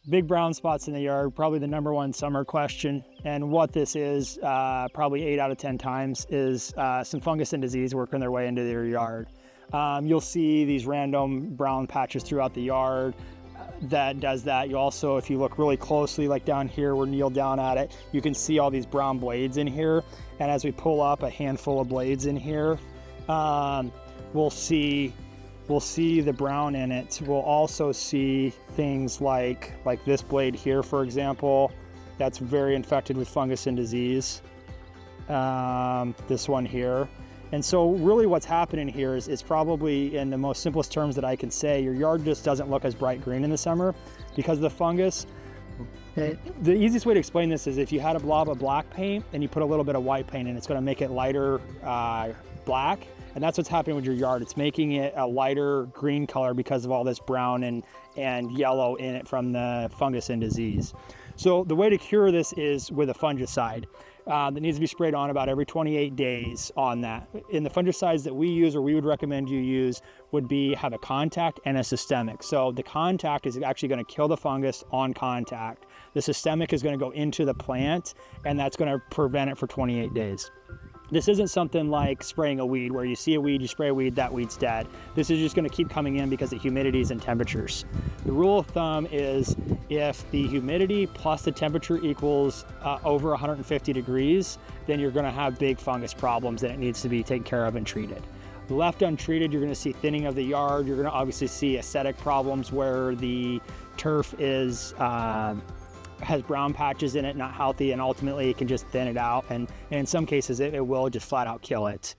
Big brown spots in the yard, probably the #1 summer question. And what this is, probably 8 out of 10 times, is some fungus and disease working their way into your yard. You'll see these random brown patches throughout the yard that does that. You also, if you look really closely, like down here, we're kneeled down at it, you can see all these brown blades in here. And as we pull up a handful of blades in here, we'll see the brown in it. We'll also see things like this blade here, for example, that's very infected with fungus and disease. This one here. And so really what's happening here is probably, in the most simplest terms that I can say, your yard just doesn't look as bright green in the summer because of the fungus. The easiest way to explain this is if you had a blob of black paint and you put a little bit of white paint in, it's going to make it lighter black. And that's what's happening with your yard. It's making it a lighter green color because of all this brown and yellow in it from the fungus and disease. So the way to cure this is with a fungicide that needs to be sprayed on about every 28 days on that. In the fungicides that we use, or we would recommend you use, would have a contact and a systemic. So the contact is actually going to kill the fungus on contact. The systemic is going to go into the plant, and that's going to prevent it for 28 days. This isn't something like spraying a weed where you see a weed, you spray a weed, that weed's dead. This is just going to keep coming in because of humidities and temperatures. The rule of thumb is if the humidity plus the temperature equals over 150 degrees, then you're going to have big fungus problems and it needs to be taken care of and treated. Left untreated, you're going to see thinning of the yard. You're going to obviously see aesthetic problems where the turf has brown patches in it, not healthy, and ultimately it can just thin it out, and in some cases it will just flat out kill it.